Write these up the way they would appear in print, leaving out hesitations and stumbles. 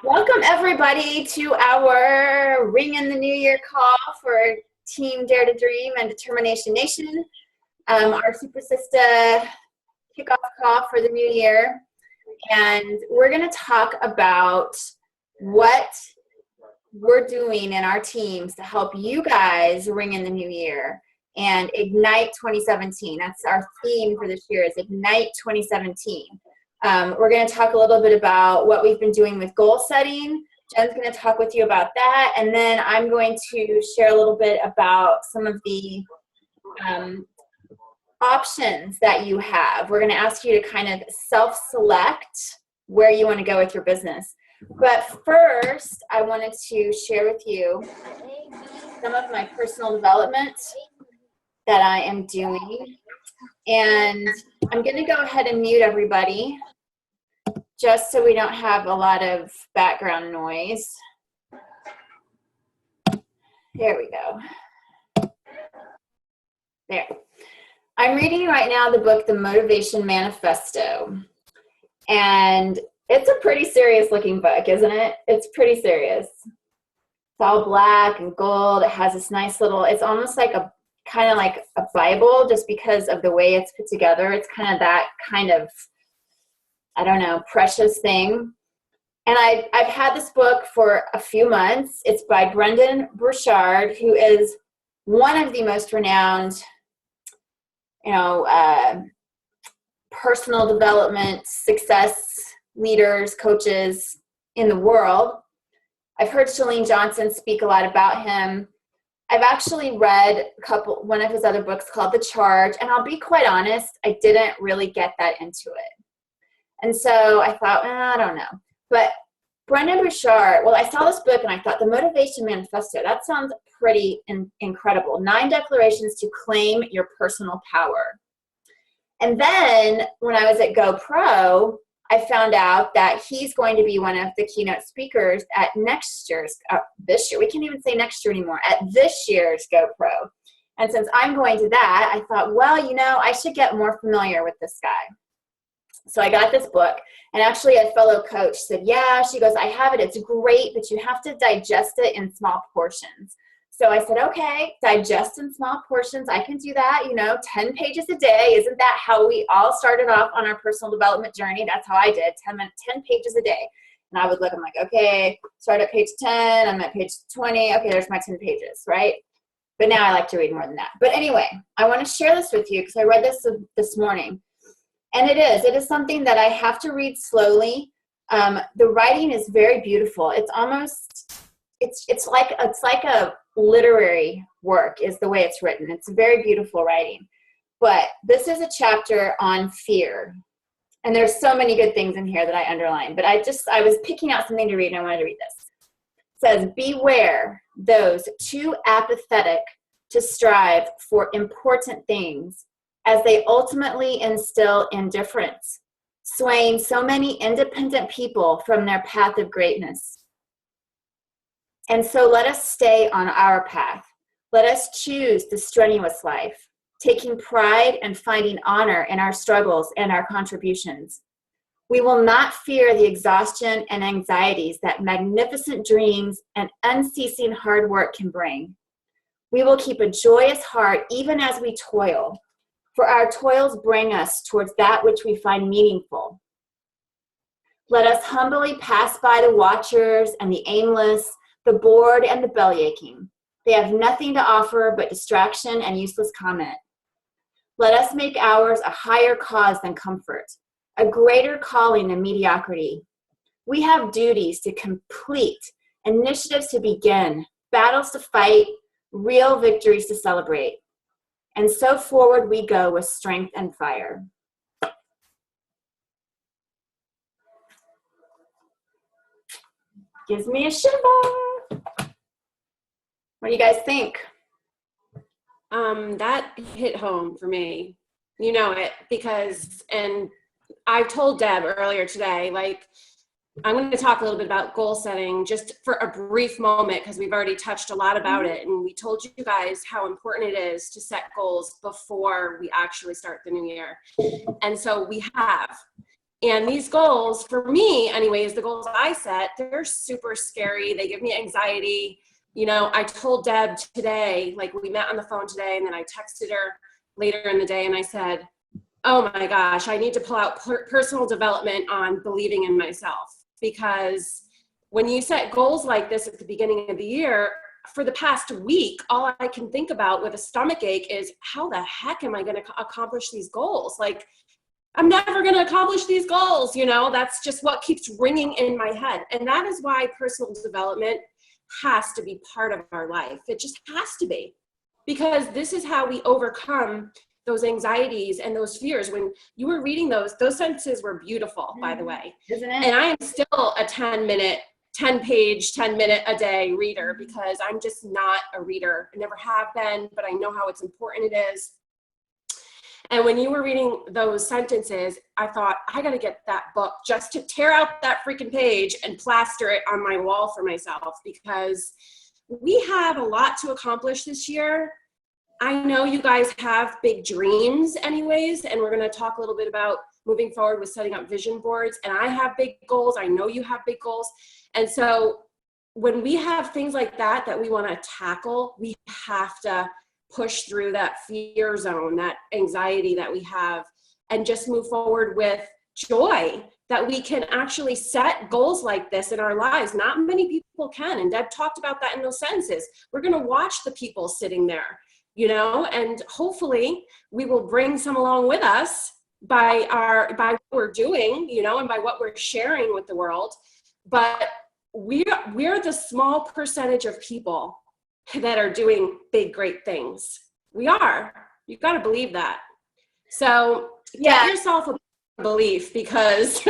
Welcome everybody to our Ring in the New Year call for Team Dare to Dream and Determination Nation. Our Super Sister kickoff call for the new year. And we're going to talk about what we're doing in our teams to help you guys ring in the new year and ignite 2017. That's our theme for this year, is Ignite 2017. We're going to talk a little bit about what we've been doing with goal setting. Jen's going to talk with you about that. And then I'm going to share a little bit about some of the options that you have. We're going to ask you to kind of self-select where you want to go with your business. But first, I wanted to share with you some of my personal development that I am doing. And I'm going to go ahead and mute everybody just so we don't have a lot of background noise. There we go. There. I'm reading right now the book, The Motivation Manifesto. And it's a pretty serious looking book, isn't it? It's pretty serious. It's all black and gold. It has this nice little, it's almost like a kind of like a Bible, just because of the way it's put together. It's kind of that kind of, I don't know, precious thing. And I've had this book for a few months. It's by Brendon Burchard, who is one of the most renowned, personal development, success leaders, coaches in the world. I've heard Chalene Johnson speak a lot about him. I've actually read one of his other books called The Charge, and I'll be quite honest, I didn't really get that into it. And so I thought, I don't know. But Brendon Burchard, I saw this book and I thought, The Motivation Manifesto, that sounds pretty incredible. 9 declarations to claim your personal power. And then when I was at GoPro, I found out that he's going to be one of the keynote speakers at this year, we can't even say next year anymore, at this year's GoPro. And since I'm going to that, I thought, I should get more familiar with this guy. So I got this book, and actually a fellow coach said, she goes, I have it, it's great, but you have to digest it in small portions. So I said, okay, digest in small portions. I can do that, 10 pages a day. Isn't that how we all started off on our personal development journey? That's how I did, 10 pages a day. And I would look, I'm like, okay, start at page 10, I'm at page 20. Okay, there's my 10 pages, right? But now I like to read more than that. But anyway, I want to share this with you because I read this morning. And it is something that I have to read slowly. The writing is very beautiful. It's almost, it's like a literary work is the way it's written. It's very beautiful writing. But this is a chapter on fear. And there's so many good things in here that I underlined. But I was picking out something to read, and I wanted to read this. It says, beware those too apathetic to strive for important things, as they ultimately instill indifference, swaying so many independent people from their path of greatness. And so let us stay on our path. Let us choose the strenuous life, taking pride and finding honor in our struggles and our contributions. We will not fear the exhaustion and anxieties that magnificent dreams and unceasing hard work can bring. We will keep a joyous heart even as we toil, for our toils bring us towards that which we find meaningful. Let us humbly pass by the watchers and the aimless, the bored and the belly-aching. They have nothing to offer but distraction and useless comment. Let us make ours a higher cause than comfort, a greater calling than mediocrity. We have duties to complete, initiatives to begin, battles to fight, real victories to celebrate. And so forward we go with strength and fire. Gives me a shiver. What do you guys think? That hit home for me. You know it, and I told Deb earlier today, I'm going to talk a little bit about goal setting just for a brief moment, because we've already touched a lot about it. And we told you guys how important it is to set goals before we actually start the new year. And so we have. And these goals, for me anyways, the goals I set, they're super scary. They give me anxiety. You know, I told Deb today, like we met on the phone today, and then I texted her later in the day and I said, oh my gosh, I need to pull out personal development on believing in myself. Because when you set goals like this at the beginning of the year, for the past week, all I can think about with a stomach ache is how the heck am I going to accomplish these goals? Like, I'm never going to accomplish these goals. You know, that's just what keeps ringing in my head. And that is why personal development has to be part of our life. It just has to be, because this is how we overcome those anxieties and those fears. When you were reading those sentences were beautiful, by the way. Isn't it? And I am still a 10-page, 10-minute a day reader, because I'm just not a reader. I never have been, but I know how it's important it is. And when you were reading those sentences, I thought, I got to get that book just to tear out that freaking page and plaster it on my wall for myself, because we have a lot to accomplish this year. I know you guys have big dreams anyways, and we're going to talk a little bit about moving forward with setting up vision boards. And I have big goals. I know you have big goals. And so when we have things like that we want to tackle, we have to push through that fear zone, that anxiety that we have, and just move forward with joy that we can actually set goals like this in our lives. Not many people can. And Deb talked about that in those sentences. We're going to watch the people sitting there, you know, and hopefully we will bring some along with us by what we're doing, you know, and by what we're sharing with the world. But we're the small percentage of people that are doing big, great things. We are. You've got to believe that. So get yourself a belief, because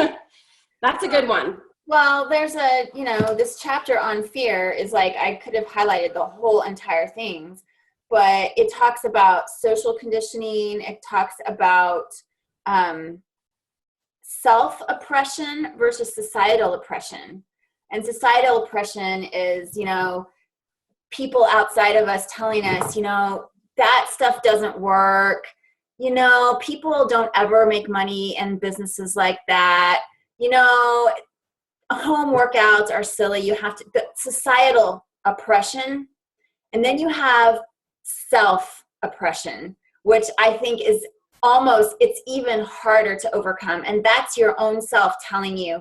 that's a good one. Well, there's this chapter on fear is like, I could have highlighted the whole entire things, but it talks about social conditioning. It talks about self-oppression versus societal oppression. And societal oppression is, you know, people outside of us telling us, you know, that stuff doesn't work. You know, people don't ever make money in businesses like that. You know, home workouts are silly. You have to, societal oppression. And then you have self-oppression, which I think is it's even harder to overcome. And that's your own self telling you,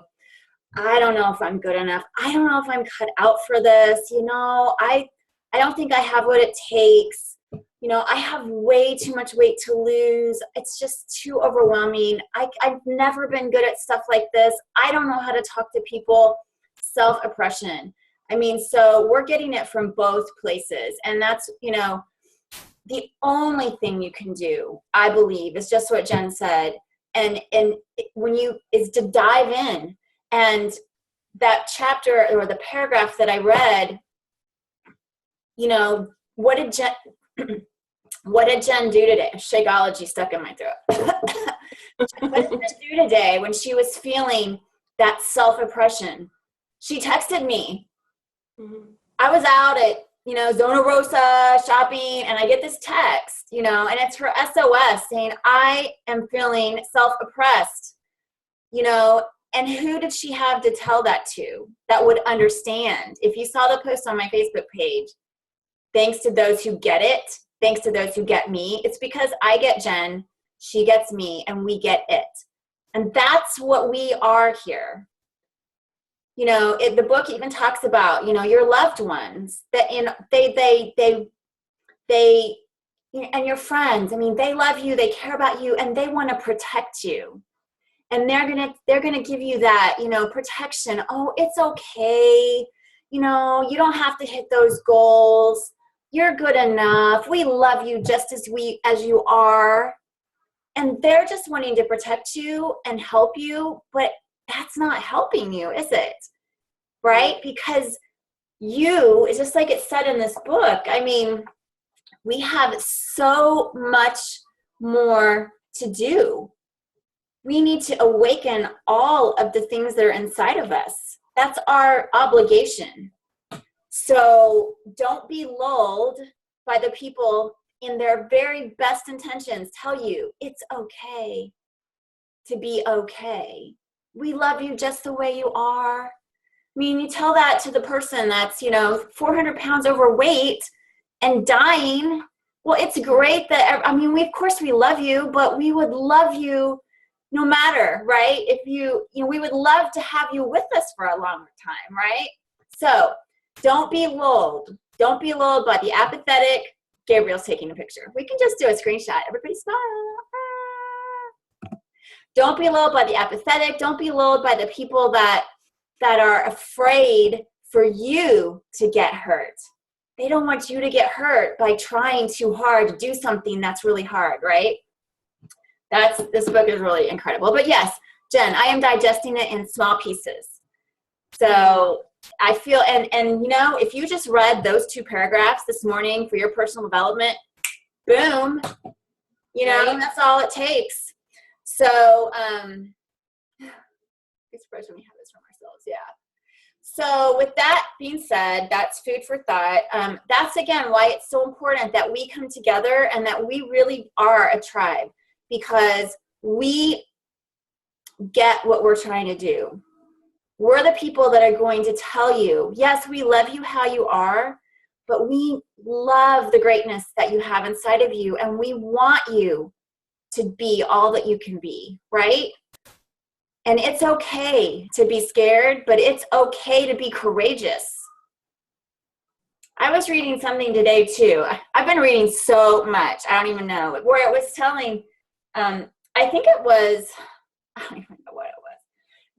I don't know if I'm good enough. I don't know if I'm cut out for this. You know, I don't think I have what it takes. You know, I have way too much weight to lose. It's just too overwhelming. I've never been good at stuff like this. I don't know how to talk to people. Self-oppression. I mean, so we're getting it from both places. And that's, you know, the only thing you can do, I believe, is just what Jen said. And is to dive in. And that chapter or the paragraph that I read, you know, what did Jen do today? Shakeology stuck in my throat. What did Jen do today when she was feeling that self-oppression? She texted me. Mm-hmm. I was out at, you know, Zona Rosa shopping, and I get this text, you know, and it's her SOS saying, I am feeling self-oppressed, you know. And who did she have to tell that to that would understand? If you saw the post on my Facebook page, thanks to those who get it, thanks to those who get me, it's because I get Jen, she gets me, and we get it. And that's what we are here. You know, the book even talks about, you know, your loved ones, that they and your friends. I mean, they love you, they care about you, and they want to protect you. And they're gonna give you that, you know, protection. Oh, it's okay. You know, you don't have to hit those goals. You're good enough. We love you just as you are. And they're just wanting to protect you and help you, but that's not helping you, is it? Right? Because it's just like it said in this book. I mean, we have so much more to do. We need to awaken all of the things that are inside of us. That's our obligation. So don't be lulled by the people in their very best intentions tell you it's okay to be okay. we love you just the way you are. I mean, you tell that to the person that's, 400 pounds overweight and dying. Well, it's great that, of course we love you, but we would love you no matter, right? If we would love to have you with us for a longer time, right? So don't be lulled. Don't be lulled by the apathetic. Gabriel's taking a picture. We can just do a screenshot. Everybody smile. Don't be lulled by the apathetic. Don't be lulled by the people that are afraid for you to get hurt. They don't want you to get hurt by trying too hard to do something that's really hard, right? This book is really incredible. But yes, Jen, I am digesting it in small pieces. So I feel, and if you just read those 2 paragraphs this morning for your personal development, boom, that's all it takes. So, it's fresh when we have this from ourselves, yeah. So with that being said, that's food for thought. That's, again, why it's so important that we come together and that we really are a tribe, because we get what we're trying to do. We're the people that are going to tell you, yes, we love you how you are, but we love the greatness that you have inside of you, and we want you to be all that you can be, right? And it's okay to be scared, but it's okay to be courageous. I was reading something today too. I've been reading so much, I don't even know, where it was telling, I don't even know what it was.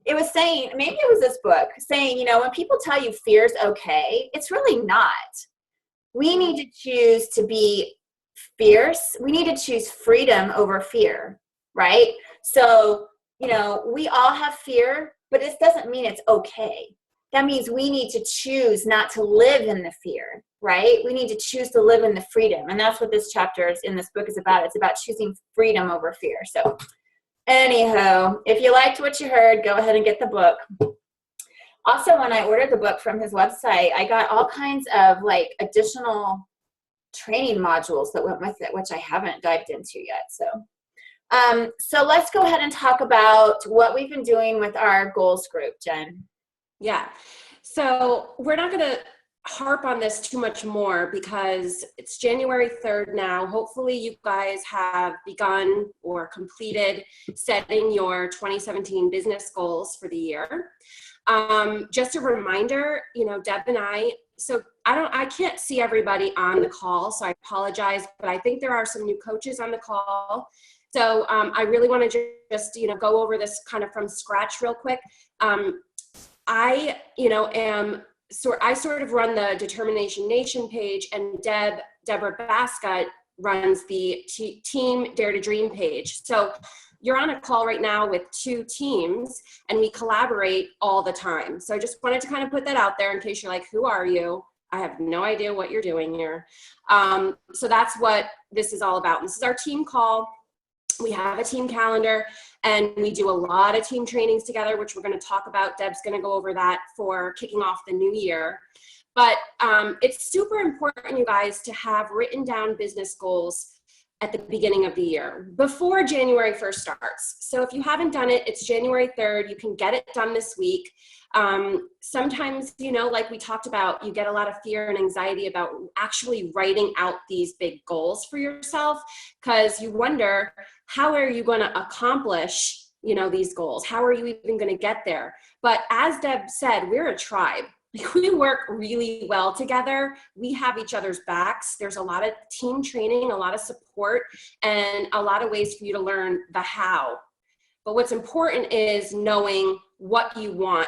It was saying, maybe it was this book, saying, when people tell you fear's okay, it's really not. We need to choose to be fierce. We need to choose freedom over fear, right? So, we all have fear, but this doesn't mean it's okay. That means we need to choose not to live in the fear, right? We need to choose to live in the freedom. And that's what this chapter in this book is about. It's about choosing freedom over fear. So anyhow, if you liked what you heard, go ahead and get the book. Also, when I ordered the book from his website, I got all kinds of additional training modules that went with it, which I haven't dived into yet. So let's go ahead and talk about what we've been doing with our goals group, Jen. Yeah. So we're not going to harp on this too much more because it's January 3rd now. Hopefully you guys have begun or completed setting your 2017 business goals for the year. Just a reminder, Deb and I can't see everybody on the call, so I apologize, but I think there are some new coaches on the call. So I really want to just, go over this kind of from scratch real quick. I sort of run the Determination Nation page, and Deborah Baska runs the Team Dare to Dream page. So you're on a call right now with 2 teams, and we collaborate all the time. So I just wanted to kind of put that out there in case you're like, who are you? I have no idea what you're doing here. So that's what this is all about. This is our team call. We have a team calendar, and we do a lot of team trainings together, which we're going to talk about. Deb's going to go over that for kicking off the new year. But it's super important, you guys, to have written down business goals at the beginning of the year before January 1st starts. So if you haven't done it, it's January 3rd. You can get it done this week. Sometimes, like we talked about, you get a lot of fear and anxiety about actually writing out these big goals for yourself, because you wonder, how are you going to accomplish, these goals? How are you even going to get there? But as Deb said, we're a tribe. We work really well together. We have each other's backs. There's a lot of team training, a lot of support, and a lot of ways for you to learn the how. But what's important is knowing what you want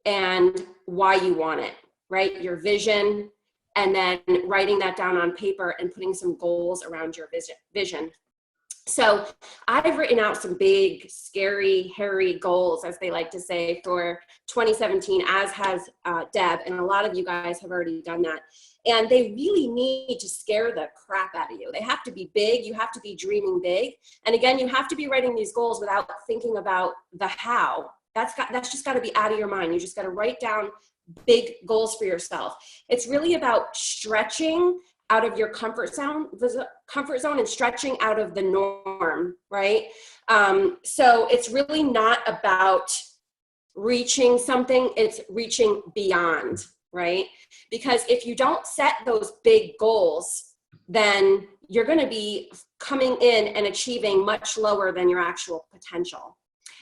and why you want it, right? Your vision, and then writing that down on paper and putting some goals around your vision. So I've written out some big, scary, hairy goals, as they like to say, for 2017, as has Deb, and a lot of you guys have already done that. And they really need to scare the crap out of you. They have to be big. You have to be dreaming big. And again, you have to be writing these goals without thinking about the how. That's just got to be out of your mind. You just got to write down big goals for yourself. It's really about stretching out of your comfort zone and stretching out of the norm, right? So it's really not about reaching something, it's reaching beyond, right? Because if you don't set those big goals, then you're going to be coming in and achieving much lower than your actual potential.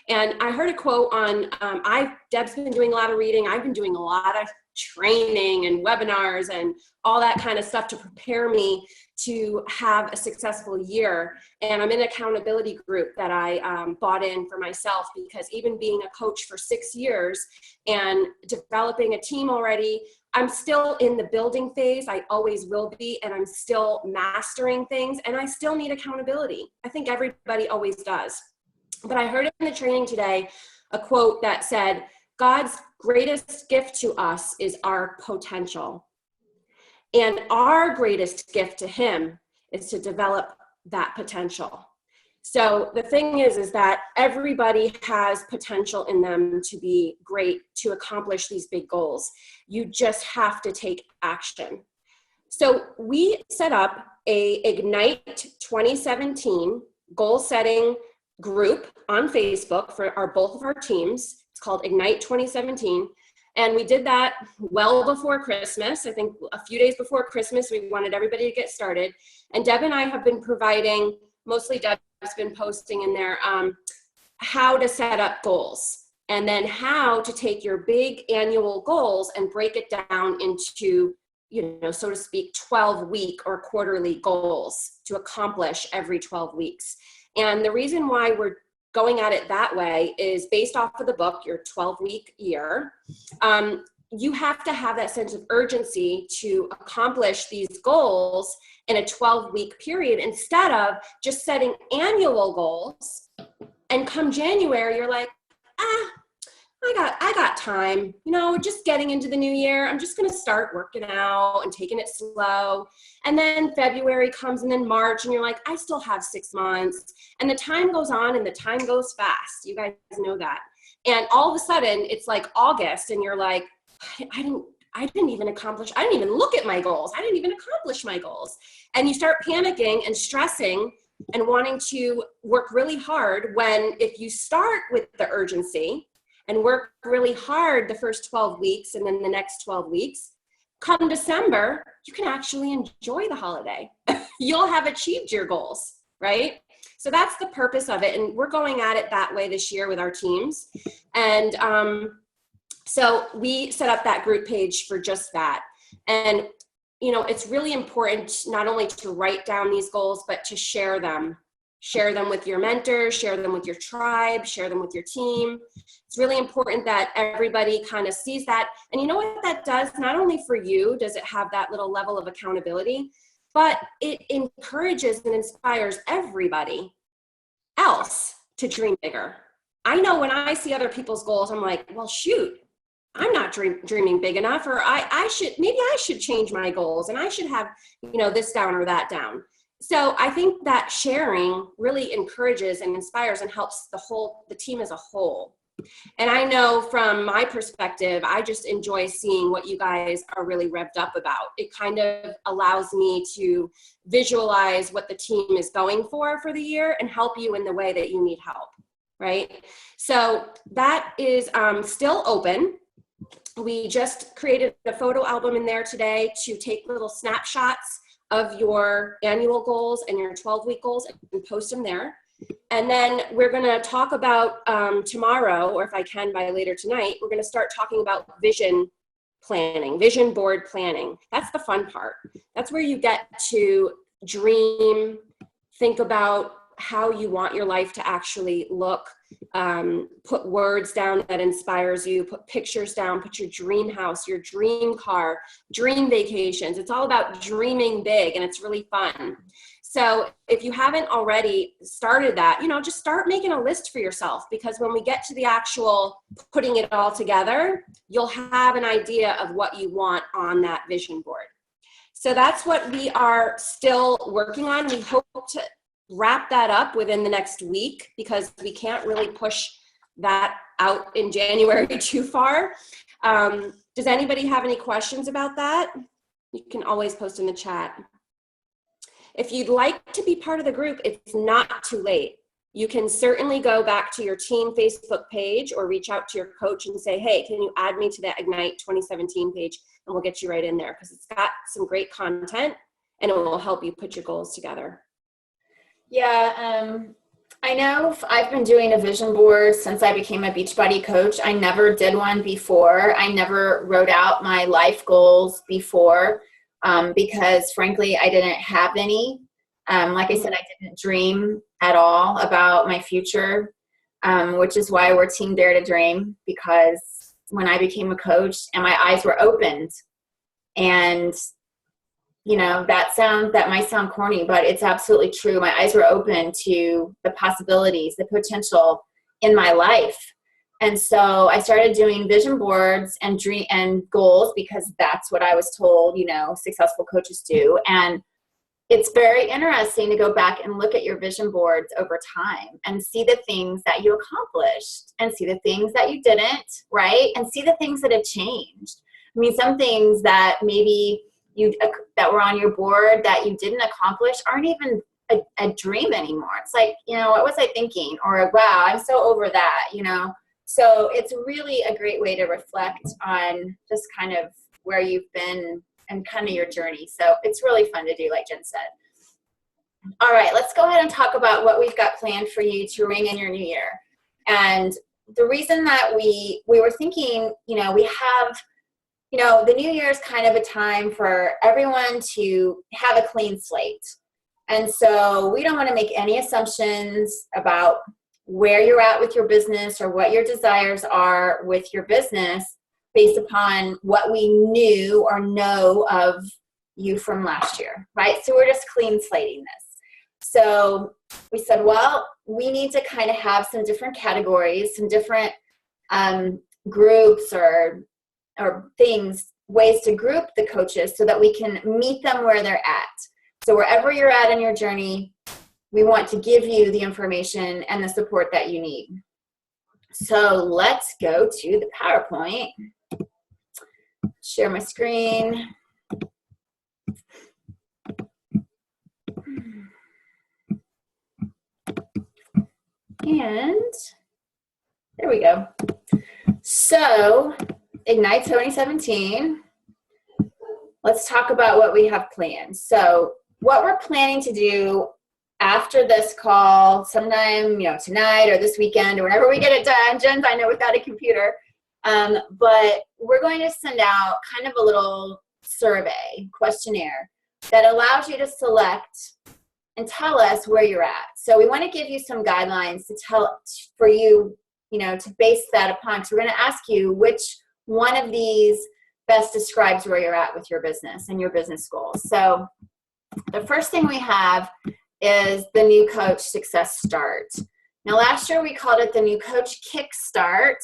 And I heard a quote on, Deb's been doing a lot of reading. I've been doing a lot of training and webinars and all that kind of stuff to prepare me to have a successful year. And I'm in an accountability group that I bought in for myself, because even being a coach for 6 years and developing a team already, I'm still in the building phase. I always will be, and I'm still mastering things, and I still need accountability. I think everybody always does. But I heard in the training today a quote that said, God's greatest gift to us is our potential. And our greatest gift to him is to develop that potential. So the thing is that everybody has potential in them to be great, to accomplish these big goals. You just have to take action. So we set up a Ignite 2017 goal setting group on Facebook for both of our teams. It's called Ignite 2017. And we did that well before Christmas. I think a few days before Christmas, we wanted everybody to get started. And Deb and I have been providing, mostly Deb's been posting in there, how to set up goals, and then how to take your big annual goals and break it down into, so to speak, 12-week or quarterly goals to accomplish every 12 weeks. And the reason why we're going at it that way is based off of the book, your 12-week year. You have to have that sense of urgency to accomplish these goals in a 12-week period, instead of just setting annual goals. And come January, you're like, I got time, just getting into the new year. I'm just going to start working out and taking it slow. And then February comes, and then March, and you're like, I still have 6 months. And the time goes on, and the time goes fast. You guys know that. And all of a sudden it's like August, and you're like, I didn't even look at my goals. I didn't even accomplish my goals. And you start panicking and stressing and wanting to work really hard, when if you start with the urgency and work really hard the first 12 weeks and then the next 12 weeks, come December, you can actually enjoy the holiday. You'll have achieved your goals, right? So that's the purpose of it. And we're going at it that way this year with our teams. And so we set up that group page for just that. And, it's really important not only to write down these goals, but to share them. Share them with your mentors, share them with your tribe, share them with your team. It's really important that everybody kind of sees that. And you know what that does? Not only for you does it have that little level of accountability, but it encourages and inspires everybody else to dream bigger. I know when I see other people's goals, I'm like, well, shoot, I'm not dreaming big enough, or maybe I should change my goals, and I should have, this down or that down. So I think that sharing really encourages and inspires and helps the team as a whole. And I know from my perspective, I just enjoy seeing what you guys are really revved up about. It kind of allows me to visualize what the team is going for the year and help you in the way that you need help, right? So that is still open. We just created a photo album in there today to take little snapshots of your annual goals and your 12-week goals and post them there. And then we're going to talk about tomorrow, or if I can by later tonight, we're going to start talking about vision planning, vision board planning. That's the fun part. That's where you get to dream, think about how you want your life to actually look, put words down that inspires you, put pictures down, put your dream house, your dream car, dream vacations. It's all about dreaming big, and it's really fun. So if you haven't already started that, just start making a list for yourself, because when we get to the actual putting it all together, you'll have an idea of what you want on that vision board. So that's what we are still working on. We hope to wrap that up within the next week, because we can't really push that out in January too far. Does anybody have any questions about that? You can always post in the chat. If you'd like to be part of the group, it's not too late. You can certainly go back to your team Facebook page or reach out to your coach and say, hey, can you add me to that Ignite 2017 page? And we'll get you right in there because it's got some great content and it will help you put your goals together. Yeah, I know I've been doing a vision board since I became a Beachbody coach. I never did one before. I never wrote out my life goals before because, frankly, I didn't have any. Like I said, I didn't dream at all about my future, which is why we're Team Dare to Dream, because when I became a coach and my eyes were opened, and you know, that might sound corny, but it's absolutely true. My eyes were open to the possibilities, the potential in my life. And so I started doing vision boards and dream and goals because that's what I was told, you know, successful coaches do. And it's very interesting to go back and look at your vision boards over time and see the things that you accomplished and see the things that you didn't, right? And see the things that have changed. I mean, some things that maybe that were on your board that you didn't accomplish aren't even a dream anymore. It's like, you know, what was I thinking? Or, wow, I'm so over that, you know? So it's really a great way to reflect on just kind of where you've been and kind of your journey. So it's really fun to do, like Jen said. All right, let's go ahead and talk about what we've got planned for you to ring in your new year. And the reason that we were thinking, you know, we have, you know, the new year is kind of a time for everyone to have a clean slate. And so we don't want to make any assumptions about where you're at with your business or what your desires are with your business based upon what we knew or know of you from last year, right? So we're just clean slating this. So we said, well, we need to kind of have some different categories, some different groups or things, ways to group the coaches so that we can meet them where they're at. So wherever you're at in your journey, we want to give you the information and the support that you need. So let's go to the PowerPoint. Share my screen. And there we go. So Ignite 2017. Let's talk about what we have planned. So what we're planning to do after this call, sometime, you know, tonight or this weekend or whenever we get it done. Jen, I know we've got a computer, but we're going to send out kind of a little survey questionnaire that allows you to select and tell us where you're at. So we want to give you some guidelines to tell for you, you know, to base that upon. So we're going to ask you which one of these best describes where you're at with your business and your business goals. So the first thing we have is the New Coach Success Start. Now, last year we called it the New Coach Kickstart.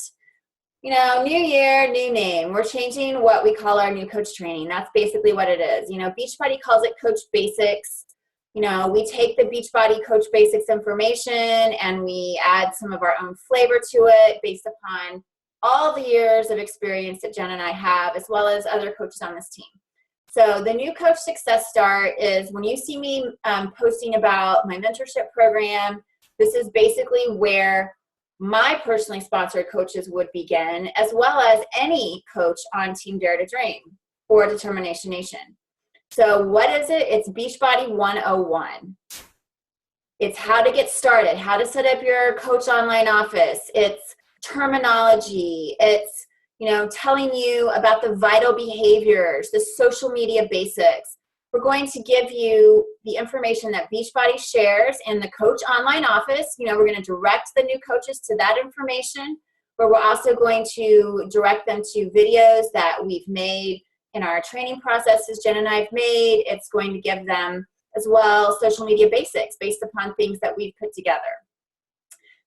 You know, new year, new name. We're changing what we call our New Coach Training. That's basically what it is. You know, Beachbody calls it Coach Basics. You know, we take the Beachbody Coach Basics information and we add some of our own flavor to it based upon all the years of experience that Jen and I have, as well as other coaches on this team. So the New Coach Success Start is when you see me posting about my mentorship program, this is basically where my personally sponsored coaches would begin, as well as any coach on Team Dare to Dream or Determination Nation. So what is it? It's Beachbody 101. It's how to get started, how to set up your coach online office. It's terminology. It's, you know, telling you about the vital behaviors, the social media basics. We're going to give you the information that Beachbody shares in the coach online office. You know, we're going to direct the new coaches to that information, but we're also going to direct them to videos that we've made in our training processes Jen and I have made. It's going to give them as well social media basics based upon things that we've put together.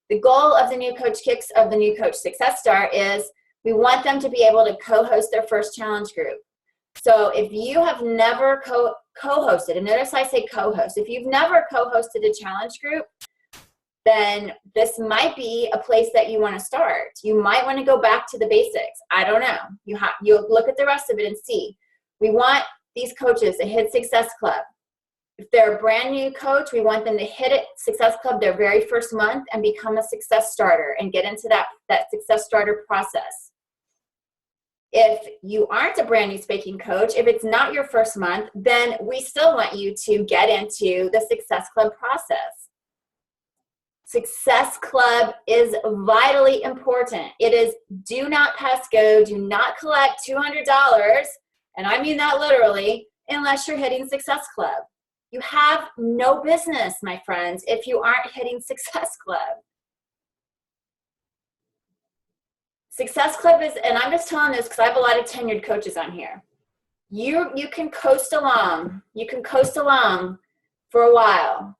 The goal of the New Coach Kicks of the New Coach Success Start is we want them to be able to co-host their first challenge group. So if you have never co-hosted, and notice I say co-host, if you've never co-hosted a challenge group, then this might be a place that you want to start. You might want to go back to the basics. I don't know. You'll look at the rest of it and see. We want these coaches to hit Success Club. If they're a brand new coach, we want them to hit it Success Club their very first month and become a success starter and get into that success starter process. If you aren't a brand new speaking coach, if it's not your first month, then we still want you to get into the Success Club process. Success Club is vitally important. It is do not pass go, do not collect $200, and I mean that literally, unless you're hitting Success Club. You have no business, my friends, if you aren't hitting Success Club. Success Club is, and I'm just telling this because I have a lot of tenured coaches on here. You can coast along. You can coast along for a while.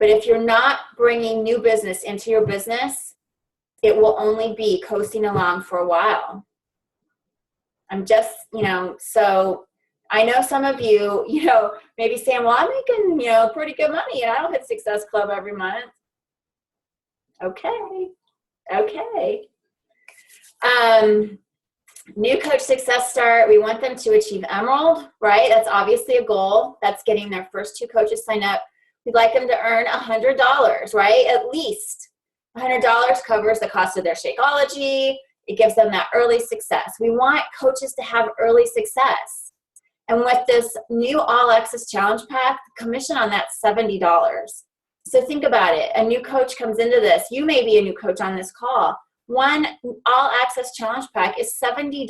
But if you're not bringing new business into your business, it will only be coasting along for a while. I'm just, so I know some of you, maybe saying, well, I'm making, pretty good money and I don't hit Success Club every month. Okay. New coach success start, we want them to achieve Emerald, right? That's obviously a goal. That's getting their first 2 coaches signed up. We'd like them to earn $100, right? At least $100 covers the cost of their Shakeology. It gives them that early success. We want coaches to have early success. And with this new All Access Challenge Pack, the commission on that's $70. So think about it. A new coach comes into this. You may be a new coach on this call. One All Access Challenge Pack is $70.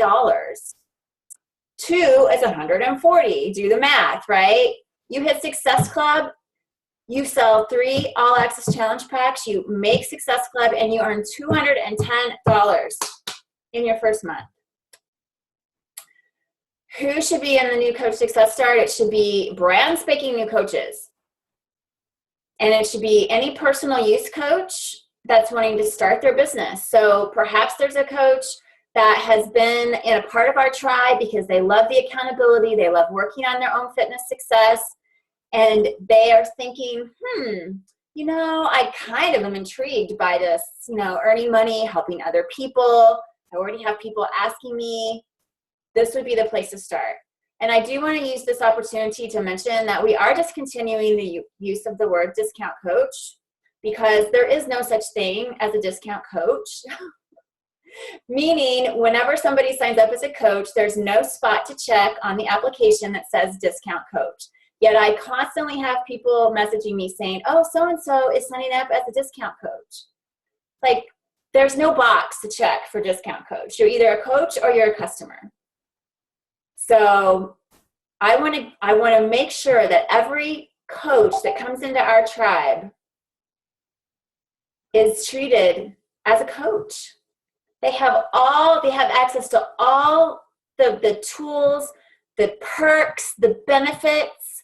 2 is $140. Do the math, right? You hit Success Club, you sell 3 All Access Challenge Packs, you make Success Club, and you earn $210 in your first month. Who should be in the New Coach Success Start? It should be brand spanking new coaches. And it should be any personal use coach that's wanting to start their business. So perhaps there's a coach that has been in a part of our tribe because they love the accountability, they love working on their own fitness success, and they are thinking, I kind of am intrigued by this, earning money, helping other people. I already have people asking me. This would be the place to start. And I do want to use this opportunity to mention that we are discontinuing the use of the word discount coach because there is no such thing as a discount coach. Meaning, whenever somebody signs up as a coach, there's no spot to check on the application that says discount coach. Yet I constantly have people messaging me saying, oh, so-and-so is signing up as a discount coach. Like, there's no box to check for discount coach. You're either a coach or you're a customer. So I want to make sure that every coach that comes into our tribe is treated as a coach. They have access to all the tools, the perks, the benefits,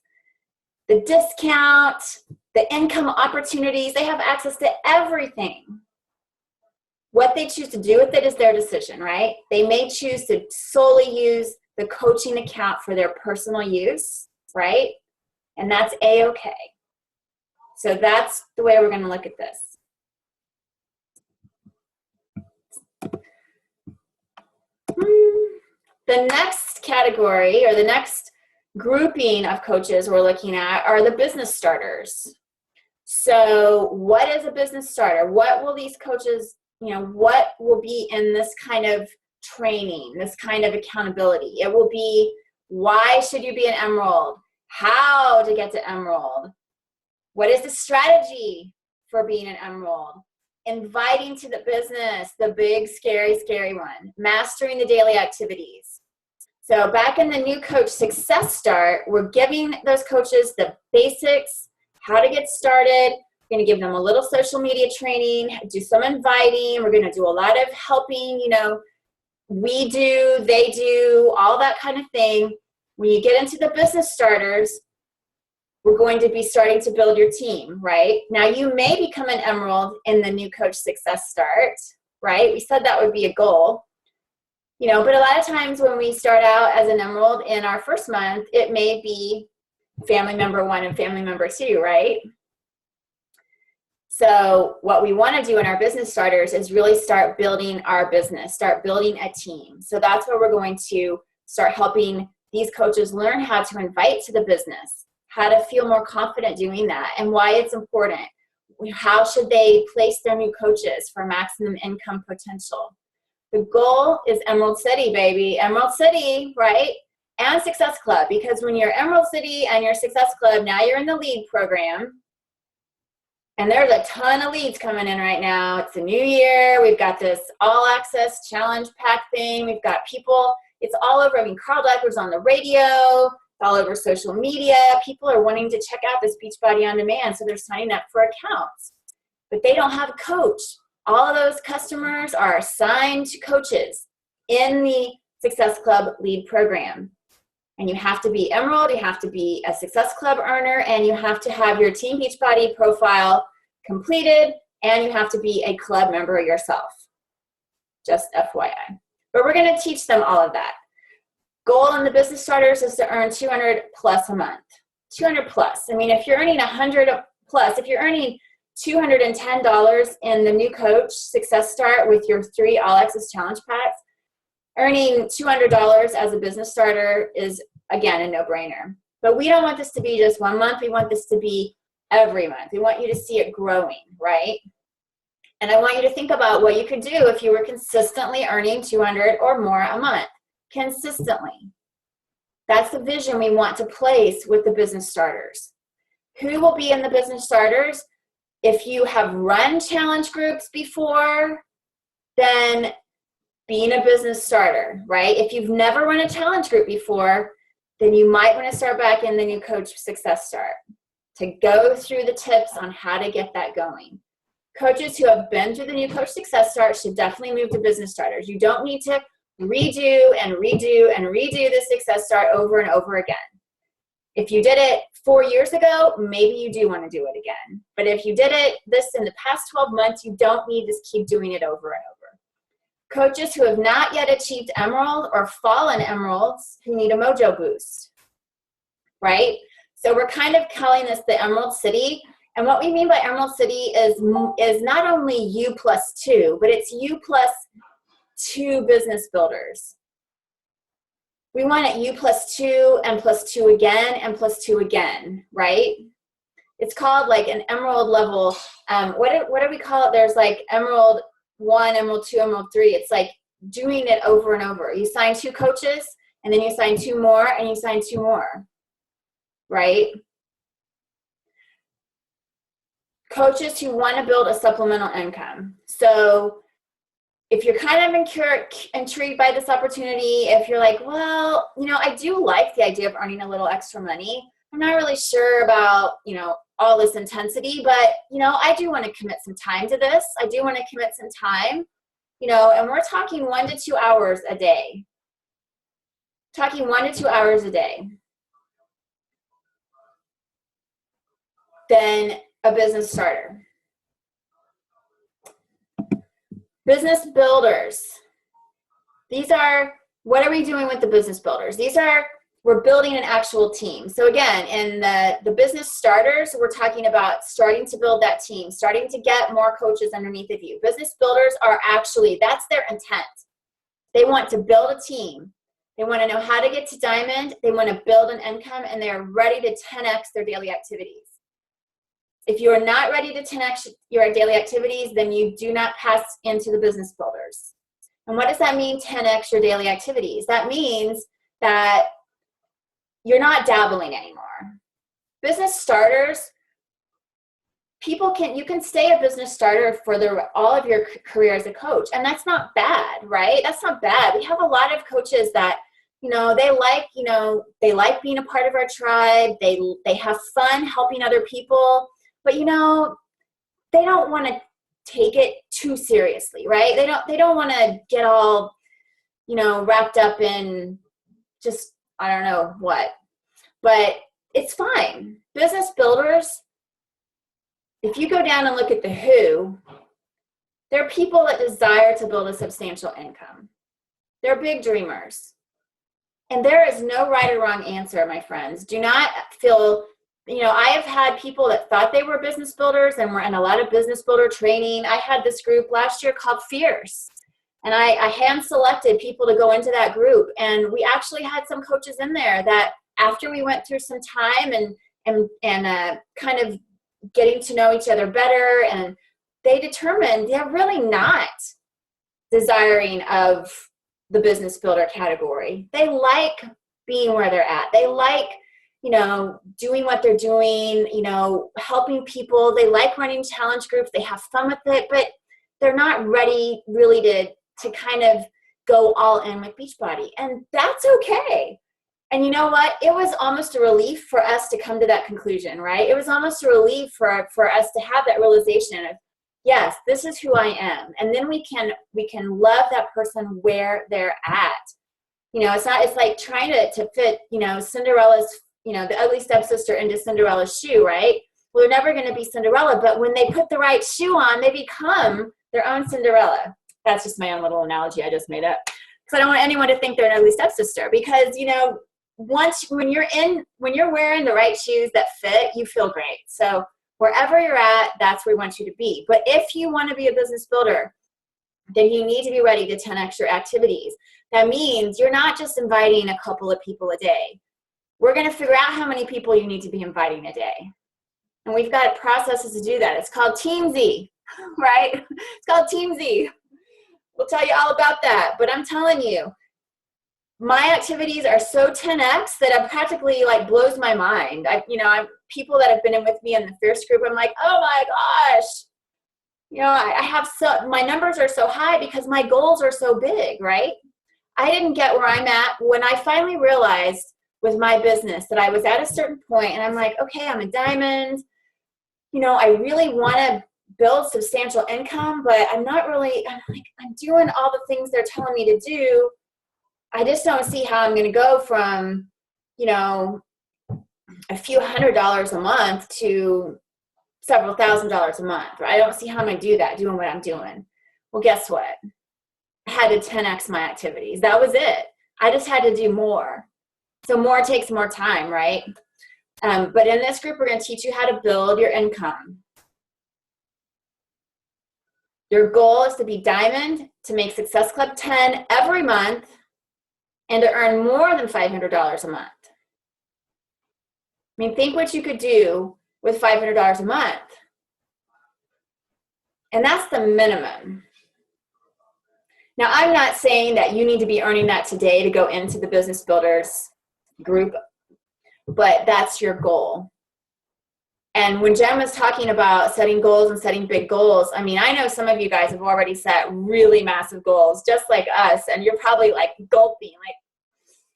the discount, the income opportunities. They have access to everything. What they choose to do with it is their decision, right? They may choose to solely use the coaching account for their personal use, right? And that's A-okay. So that's the way we're going to look at this. The next category or the next grouping of coaches we're looking at are the business starters. So what is a business starter? What will these coaches, what will be in this kind of training, this kind of accountability? It will be, why should you be an Emerald? How to get to Emerald? What is the strategy for being an Emerald? Inviting to the business, the big, scary one. Mastering the daily activities. So back in the New Coach Success Start, we're giving those coaches the basics, how to get started. We're going to give them a little social media training, do some inviting. We're going to do a lot of helping, we do, they do, all that kind of thing. When you get into the business starters, we're going to be starting to build your team, right? Now, you may become an Emerald in the New Coach Success Start, right? We said that would be a goal. But a lot of times when we start out as an Emerald in our first month, it may be family member 1 and family member 2, right? So what we want to do in our business starters is really start building our business, start building a team. So that's where we're going to start helping these coaches learn how to invite to the business, how to feel more confident doing that, and why it's important. How should they place their new coaches for maximum income potential? The goal is Emerald City, baby. Emerald City, right? And Success Club, because when you're Emerald City and your Success Club, now you're in the lead program. And there's a ton of leads coming in right now. It's a new year. We've got this all access challenge pack thing. We've got people, it's all over. I mean, Carl Decker's on the radio, all over social media. People are wanting to check out this Beachbody On Demand, so they're signing up for accounts. But they don't have a coach. All of those customers are assigned to coaches in the Success Club lead program. And you have to be Emerald, you have to be a Success Club earner, and you have to have your Team Beachbody profile completed, and you have to be a club member yourself. Just FYI. But we're going to teach them all of that. Goal in the business starters is to earn 200 plus a month. 200 plus. I mean, if you're earning 100 plus, if you're earning $210 in the new coach Success Start with your 3 All Access Challenge packs, earning $200 as a business starter is, again, a no-brainer. But we don't want this to be just 1 month. We want this to be every month. We want you to see it growing, right? And I want you to think about what you could do if you were consistently earning 200 or more a month. Consistently. That's the vision we want to place with the business starters. Who will be in the business starters? If you have run challenge groups before, then being a business starter, right? If you've never run a challenge group before, then you might want to start back in the new coach Success Start to go through the tips on how to get that going. Coaches who have been through the new coach Success Start should definitely move to business starters. You don't need to redo and redo and redo the Success Start over and over again. If you did it 4 years ago, maybe you do want to do it again. But if you did this in the past 12 months, you don't need to keep doing it over and over. Coaches who have not yet achieved Emerald or fallen Emeralds who need a mojo boost, right? So we're kind of calling this the Emerald City. And what we mean by Emerald City is not only you plus 2, but it's you plus 2 business builders. We want it you plus 2 and plus 2 again and plus 2 again, right? It's called like an Emerald level. What do we call it? There's like Emerald 1, Emerald 2, Emerald 3. It's like doing it over and over. You sign 2 coaches, and then you sign 2 more, and you sign 2 more, right? Coaches who want to build a supplemental income. So if you're kind of intrigued by this opportunity, if you're like, well, I do like the idea of earning a little extra money. I'm not really sure about, all this intensity, but, I do want to commit some time to this. I do want to commit some time, and we're talking 1 to 2 hours a day. Talking 1 to 2 hours a day. Then a business starter. Business builders. What are we doing with the business builders? We're building an actual team. So again, in the business starters, we're talking about starting to build that team, starting to get more coaches underneath of you. Business builders are that's their intent. They want to build a team. They want to know how to get to diamond. They want to build an income, and they're ready to 10x their daily activities. If you are not ready to 10x your daily activities, then you do not pass into the business builders. And what does that mean, 10x your daily activities? That means that you're not dabbling anymore. Business starters, you can stay a business starter for all of your career as a coach. And that's not bad, right? That's not bad. We have a lot of coaches that, they like being a part of our tribe. They have fun helping other people. But, they don't want to take it too seriously, right? They don't want to get all, wrapped up in just, I don't know what. But it's fine. Business builders, if you go down and look at the who, they're people that desire to build a substantial income. They're big dreamers. And there is no right or wrong answer, my friends. Do not feel... I have had people that thought they were business builders and were in a lot of business builder training. I had this group last year called Fierce. And I hand selected people to go into that group. And we actually had some coaches in there that after we went through some time and kind of getting to know each other better, and they determined they're really not desiring of the business builder category. They like being where they're at. They like, doing what they're doing, helping people. They like running challenge groups. They have fun with it, but they're not ready really to kind of go all in with Beachbody. And that's okay. And you know what? It was almost a relief for us to come to that conclusion, right? It was almost a relief for us to have that realization of, yes, this is who I am. And then we can love that person where they're at. It's like trying to fit, Cinderella's, the ugly stepsister into Cinderella's shoe, right? Well, they're never going to be Cinderella, but when they put the right shoe on, they become their own Cinderella. That's just my own little analogy I just made up. Because I don't want anyone to think they're an ugly stepsister. Because, when you're wearing the right shoes that fit, you feel great. So wherever you're at, that's where we want you to be. But if you want to be a business builder, then you need to be ready to 10x your activities. That means you're not just inviting a couple of people a day. We're going to figure out how many people you need to be inviting a day. And we've got processes to do that. It's called Team Z, right? It's called Team Z. We'll tell you all about that. But I'm telling you, my activities are so 10x that it practically blows my mind. I'm people that have been in with me in the Fierce group. I'm like, oh my gosh, I have my numbers are so high because my goals are so big, right? I didn't get where I'm at when I finally realized with my business that I was at a certain point, and I'm like, okay, I'm a diamond. I really want to build substantial income, but I'm doing all the things they're telling me to do. I just don't see how I'm going to go from, a few $100s a month to several $1,000s a month. Right? I don't see how I'm going to do that doing what I'm doing. Well, guess what? I had to 10x my activities. That was it. I just had to do more. So more takes more time, right? But in this group, we're going to teach you how to build your income. Your goal is to be diamond, to make Success Club 10 every month, and to earn more than $500 a month. Think what you could do with $500 a month. And that's the minimum. Now, I'm not saying that you need to be earning that today to go into the Business Builders group, but that's your goal. And when Jen was talking about setting goals and setting big goals, I know some of you guys have already set really massive goals, just like us, and you're probably gulping,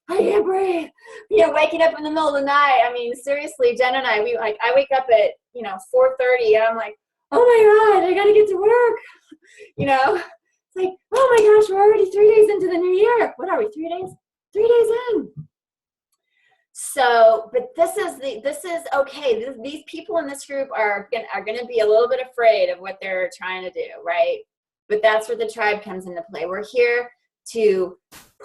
I can't breathe. Waking up in the middle of the night. Seriously, Jen and I wake up at 4:30, and I'm like, oh my God, I gotta get to work. It's like, oh my gosh, we're already 3 days into the new year. What are we? 3 days? 3 days in. So, but this is okay. These people in this group are gonna be a little bit afraid of what they're trying to do, right? But that's where the tribe comes into play. We're here to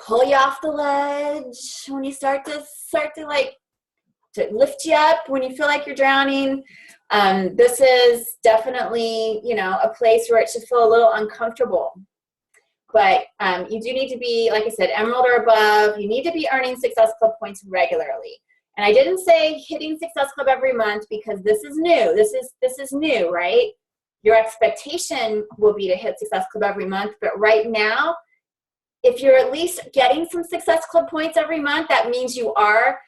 pull you off the ledge when you start to lift you up when you feel like you're drowning. This is definitely, a place where it should feel a little uncomfortable. But you do need to be, like I said, Emerald or above. You need to be earning Success Club points regularly. And I didn't say hitting Success Club every month because this is new. This is new, right? Your expectation will be to hit Success Club every month. But right now, if you're at least getting some Success Club points every month, that means you are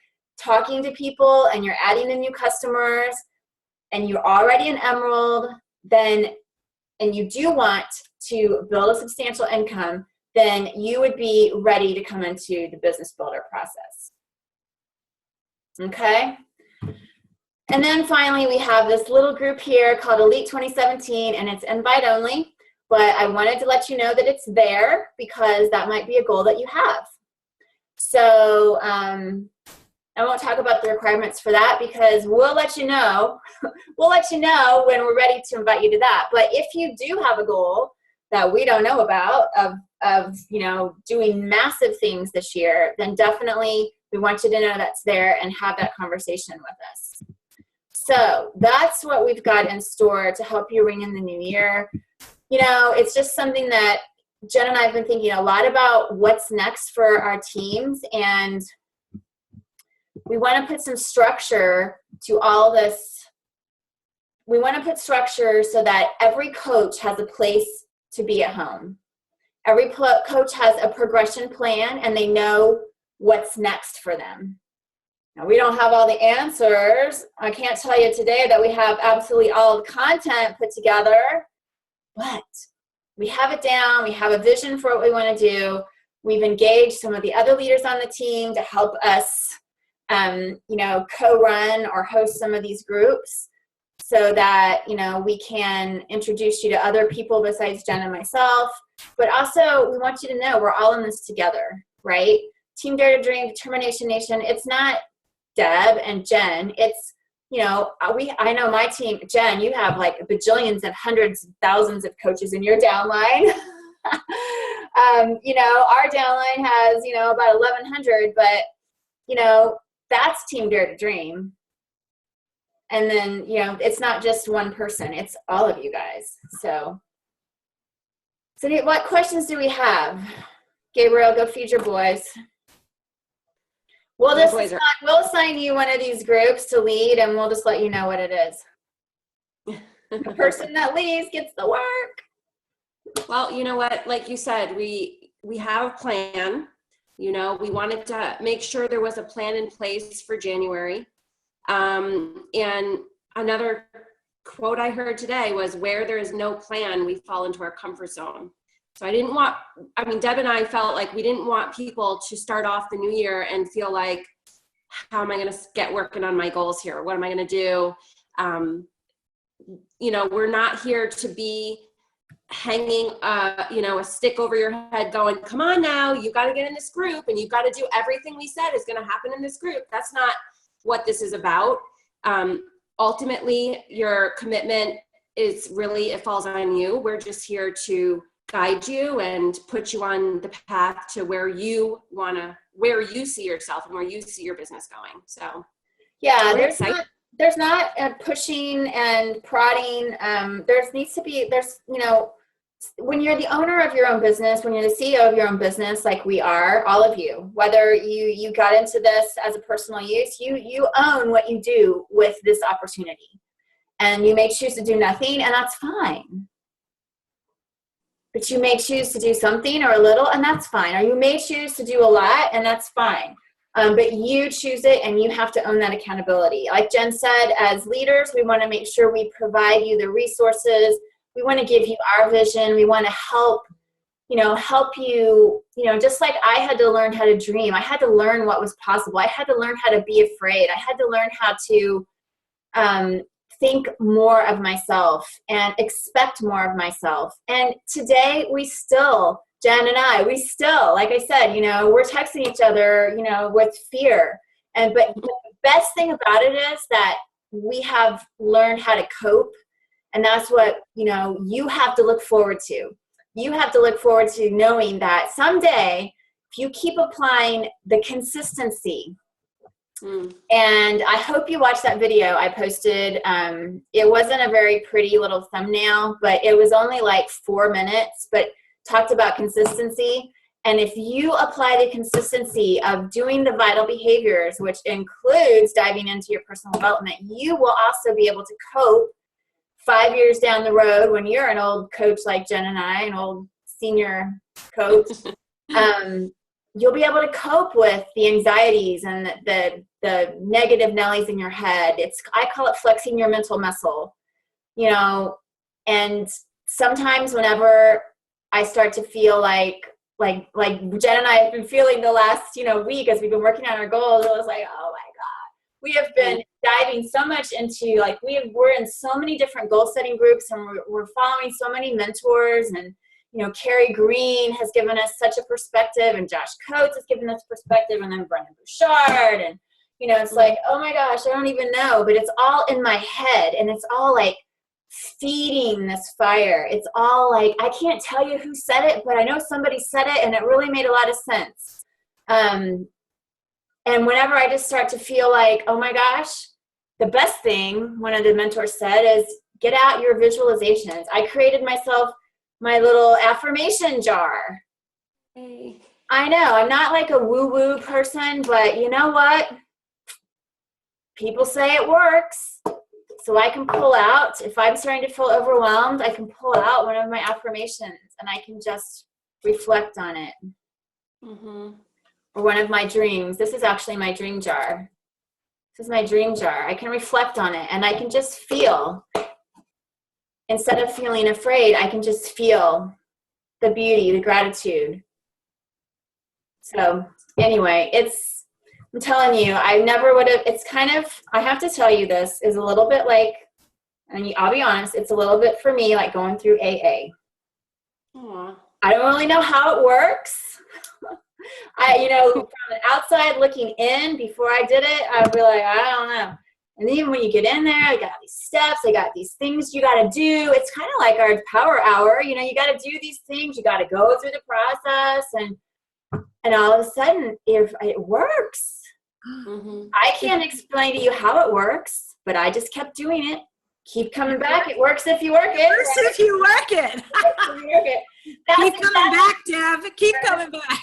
talking to people and you're adding in new customers and you're already an Emerald, and you do want to build a substantial income, then you would be ready to come into the business builder process. Okay? And then finally, we have this little group here called Elite 2017, and it's invite only. But I wanted to let you know that it's there because that might be a goal that you have. So I won't talk about the requirements for that because we'll let you know. We'll let you know when we're ready to invite you to that. But if you do have a goal that we don't know about of doing massive things this year, then definitely we want you to know that's there and have that conversation with us. So that's what we've got in store to help you ring in the new year. It's just something that Jen and I have been thinking a lot about what's next for our teams, and we want to put some structure to all this. We want to put structure so that every coach has a place to be at home. Every coach has a progression plan, and they know what's next for them. Now, we don't have all the answers. I can't tell you today that we have absolutely all the content put together, but we have it down. We have a vision for what we want to do. We've engaged some of the other leaders on the team to help us, co-run or host some of these groups so that, we can introduce you to other people besides Jen and myself. But also, we want you to know we're all in this together, right? Team Dare to Dream, Determination Nation. It's not Deb and Jen. It's, I know my team, Jen, you have like bajillions and hundreds of thousands of coaches in your downline. Our downline has, about 1,100, but, that's Team Dare to Dream. And then, it's not just one person, it's all of you guys. So what questions do we have? Gabriel, go feed your boys. We'll assign you one of these groups to lead, and we'll just let you know what it is. The person that leads gets the work. Well, you know what? Like you said, we have a plan. We wanted to make sure there was a plan in place for January. And another quote I heard today was, where there is no plan, we fall into our comfort zone. So Deb and I felt like we didn't want people to start off the new year and feel like, how am I going to get working on my goals here? What am I going to do? We're not here to be hanging, a stick over your head going, come on now, you got to get in this group and you've got to do everything we said is going to happen in this group. That's not what this is about. Ultimately, your commitment is really, it falls on you. We're just here to guide you and put you on the path to where you see yourself and where you see your business going. So yeah, there's not a pushing and prodding. When you're the owner of your own business, when you're the CEO of your own business, like we are, all of you, whether you got into this as a personal use, you own what you do with this opportunity. And you may choose to do nothing, and that's fine. But you may choose to do something or a little, and that's fine. Or you may choose to do a lot, and that's fine. But you choose it, and you have to own that accountability. Like Jen said, as leaders, we want to make sure we provide you the resources. We want to give you our vision. We want to help you, just like I had to learn how to dream. I had to learn what was possible. I had to learn how to be afraid. I had to learn how to think more of myself and expect more of myself. And today Jen and I, like I said, we're texting each other, with fear. But the best thing about it is that we have learned how to cope. And that's what, you have to look forward to. You have to look forward to knowing that someday, if you keep applying the consistency, and I hope you watched that video I posted. It wasn't a very pretty little thumbnail, but it was only like 4 minutes, but talked about consistency. And if you apply the consistency of doing the vital behaviors, which includes diving into your personal development, you will also be able to cope 5 years down the road when you're an old coach like Jen and I, an old senior coach. You'll be able to cope with the anxieties and the negative Nellies in your head. I call it flexing your mental muscle, and sometimes whenever I start to feel like Jen and I have been feeling the last, week as we've been working on our goals, I was like, oh my God, we have been diving so much into, we're in so many different goal setting groups, and we're following so many mentors, and Carrie Green has given us such a perspective, and Josh Coates has given us perspective, and then Brendan Bouchard, and it's like, oh my gosh, I don't even know, but it's all in my head, and it's all like feeding this fire. It's all like, I can't tell you who said it, but I know somebody said it, and it really made a lot of sense. And whenever I just start to feel like, oh my gosh, the best thing, one of the mentors said, is get out your visualizations. I created myself my little affirmation jar. Hey. I know, I'm not like a woo-woo person, but you know what? People say it works. So I can pull out, if I'm starting to feel overwhelmed, I can pull out one of my affirmations and I can just reflect on it. Mm-hmm. Or one of my dreams. This is actually my dream jar. This is my dream jar. I can reflect on it and I can just feel. Instead of feeling afraid, I can just feel the beauty, the gratitude. So anyway, I'm telling you, I never would have, it's kind of, I have to tell you, this is a little bit like, and I'll be honest, it's a little bit for me like going through AA. Aww. I don't really know how it works. From the outside looking in, before I did it, I'd be like, I don't know. And even when you get in there, I got these steps, I got these things you got to do. It's kind of like our power hour. You got to do these things. You got to go through the process. And all of a sudden, if it works. Mm-hmm. I can't explain to you how it works, but I just kept doing it. Keep coming back. It works if you work it. It works if you work it. Keep coming back, Deb. Keep coming back.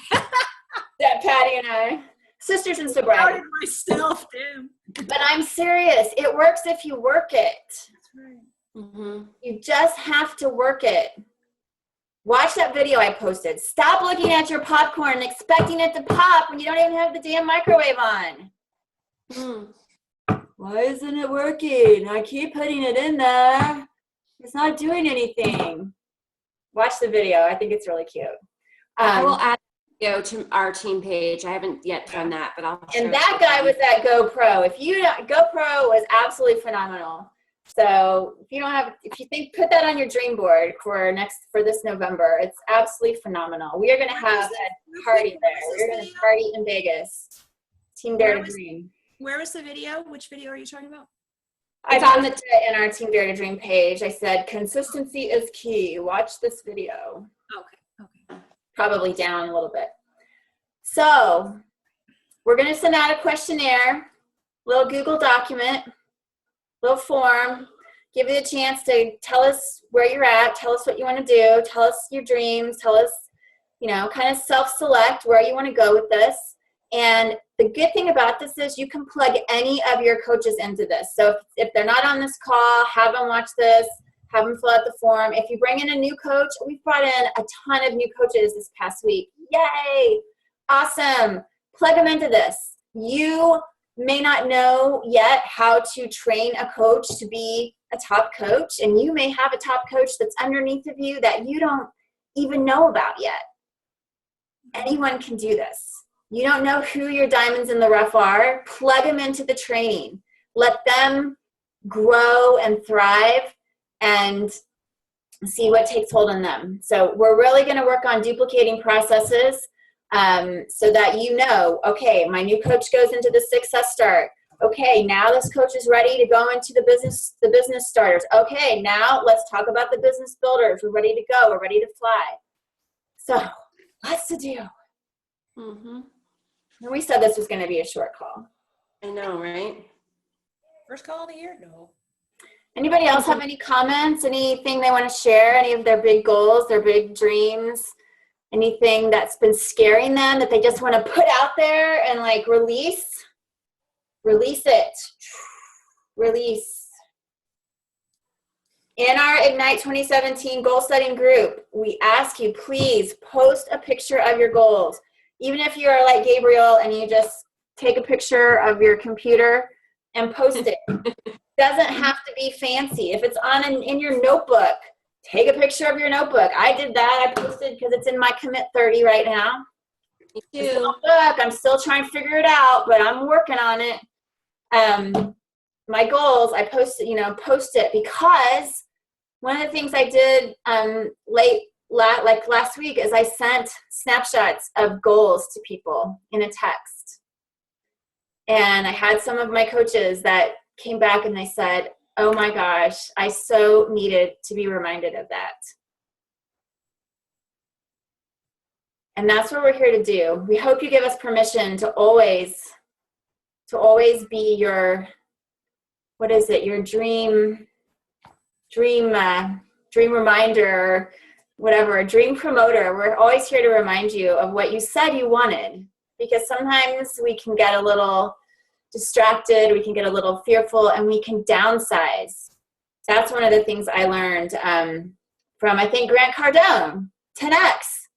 That Patty and I, sisters in sobriety. Doubted myself, Deb. But I'm serious. It works if you work it. That's right. Mm-hmm. You just have to work it. Watch that video I posted. Stop looking at your popcorn and expecting it to pop when you don't even have the damn microwave on. Why isn't it working? I keep putting it in there. It's not doing anything. Watch the video. I think it's really cute. I will add a video to our team page. I haven't yet done that, but I'll share And that guy was at GoPro. GoPro was absolutely phenomenal. So if you think, put that on your dream board for this November. It's absolutely phenomenal. We are going to have a party there. We're going to party in Vegas. Team Dare to Dream. Where was the video? Which video are you talking about? I posted it in our Team Dare to Dream page. I said, consistency is key. Watch this video. Okay. Probably down a little bit. So we're going to send out a questionnaire, little Google document, little form, give you a chance to tell us where you're at, tell us what you want to do, tell us your dreams, tell us, kind of self-select where you want to go with this. And the good thing about this is you can plug any of your coaches into this. So if they're not on this call, have them watch this, have them fill out the form. If you bring in a new coach, we've brought in a ton of new coaches this past week. Yay! Awesome. Plug them into this. You may not know yet how to train a coach to be a top coach, and you may have a top coach that's underneath of you that you don't even know about yet. Anyone can do this. You don't know who your diamonds in the rough are. Plug them into the training. Let them grow and thrive and see what takes hold on them. So we're really going to work on duplicating processes so that okay, my new coach goes into the success start. Okay, now this coach is ready to go into the business starters. Okay, now let's talk about the business builders. We're ready to go. We're ready to fly. So lots to do. Mm-hmm. And we said this was going to be a short call. I know, right? First call of the year? No. Anybody else have any comments? Anything they want to share? Any of their big goals, their big dreams? Anything that's been scaring them that they just want to put out there and release? Release it. Release. In our Ignite 2017 goal setting group, we ask you, please post a picture of your goals. Even if you are like Gabriel and you just take a picture of your computer and post it. Doesn't have to be fancy. If it's in your notebook, take a picture of your notebook. I did that. I posted because it's in my commit 30 right now. Me It's too. I'm still trying to figure it out, but I'm working on it. My goals, I post it because one of the things I did last week is I sent snapshots of goals to people in a text. And I had some of my coaches that came back and they said, oh my gosh, I so needed to be reminded of that. And that's what we're here to do. We hope you give us permission to always be your, your dream reminder, whatever, a dream promoter, we're always here to remind you of what you said you wanted, because sometimes we can get a little distracted, we can get a little fearful, and we can downsize. That's one of the things I learned from, I think, Grant Cardone, 10X.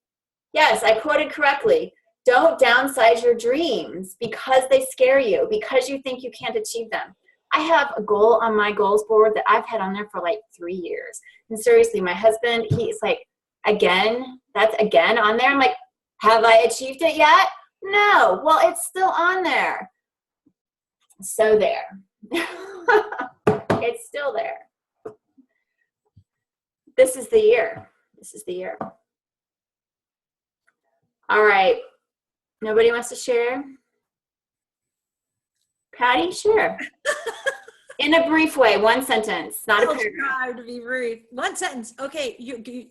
Yes, I quoted correctly. Don't downsize your dreams because they scare you, because you think you can't achieve them. I have a goal on my goals board that I've had on there for like 3 years. And seriously, my husband, he's like, again, that's again on there. I'm like, have I achieved it yet? No. Well, it's still on there. So there. It's still there. This is the year. This is the year. All right. Nobody wants to share? Patty, share. In a brief way, one sentence, not a paragraph. I'll try to be brief. One sentence. Okay.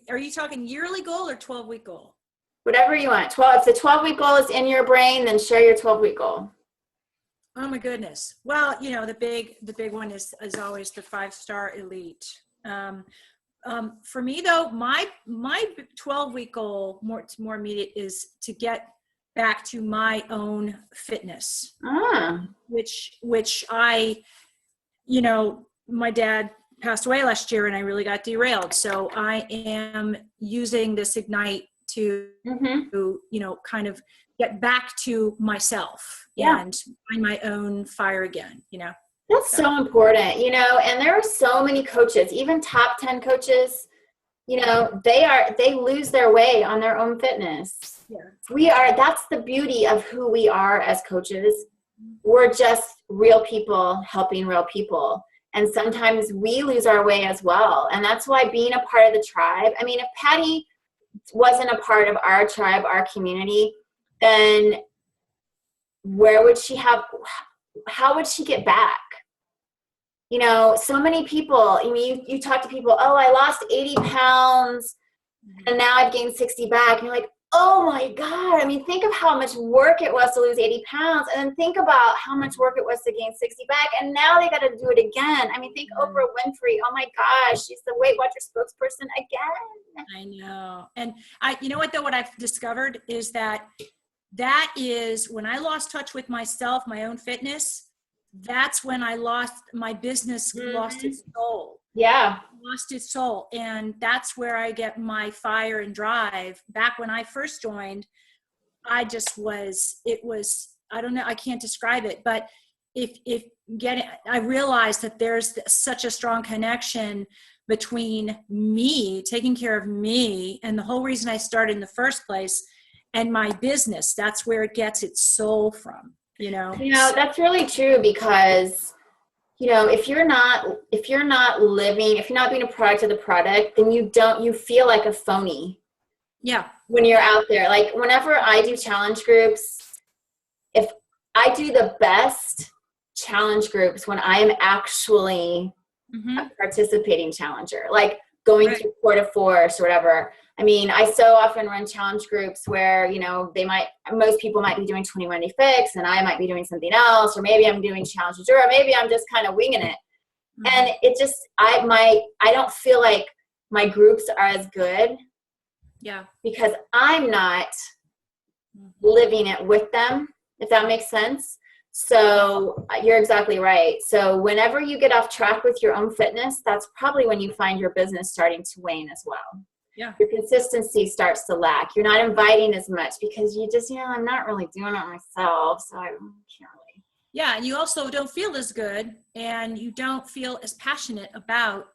Are you talking yearly goal or 12-week goal? Whatever you want. If the 12-week goal is in your brain, then share your 12-week goal. Oh my goodness. Well, the big one is always the 5-star elite. For me though, my 12-week goal, more immediate, is to get back to my own fitness, which I, my dad passed away last year and I really got derailed. So I am using this Ignite to, kind of get back to myself and find my own fire again, That's so important, and there are so many coaches, even top 10 coaches, they lose their way on their own fitness. Yeah. That's the beauty of who we are as coaches. We're just real people helping real people. And sometimes we lose our way as well. And that's why being a part of the tribe, I mean, if Patty wasn't a part of our tribe, our community, then how would she get back? So many people, you talk to people, oh, I lost 80 pounds and now I've gained 60 back. And you're like, oh my God. I mean, think of how much work it was to lose 80 pounds and then think about how much work it was to gain 60 back. And now they got to do it again. I mean, think Oprah Winfrey. Oh my gosh. She's the Weight Watcher spokesperson again. I know. And what I've discovered is that is when I lost touch with myself, my own fitness, that's when I lost my business, lost its soul. Yeah. Lost its soul. And that's where I get my fire and drive. Back when I first joined, I don't know, I can't describe it, but I realized that there's such a strong connection between me, taking care of me, and the whole reason I started in the first place, and my business. That's where it gets its soul from. That's really true because, if you're not living, if you're not being a product of the product, then you feel like a phony. Yeah. When you're out there, like whenever I do challenge groups, if I do the best challenge groups when I am actually a participating challenger, like going through Core to Force or whatever. I mean, I so often run challenge groups where, most people might be doing 21 Day Fix and I might be doing something else, or maybe I'm doing challenge or maybe I'm just kind of winging it. And it just, I don't feel like my groups are as good. Yeah. Because I'm not living it with them, if that makes sense. So you're exactly right. So whenever you get off track with your own fitness, that's probably when you find your business starting to wane as well. Yeah. Your consistency starts to lack. You're not inviting as much because you just, I'm not really doing it myself. So I can't really. Yeah. And you also don't feel as good and you don't feel as passionate about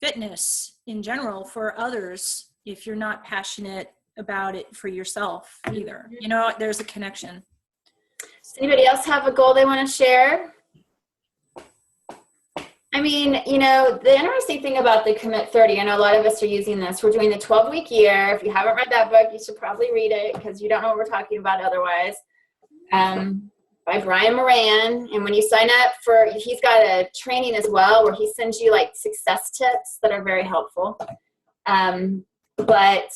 fitness in general for others if you're not passionate about it for yourself either. There's a connection. Does anybody else have a goal they want to share? I mean, the interesting thing about the Commit 30, I know a lot of us are using this. We're doing the 12-week year. If you haven't read that book, you should probably read it because you don't know what we're talking about otherwise. By Brian Moran. And when you sign up he's got a training as well where he sends you like success tips that are very helpful. But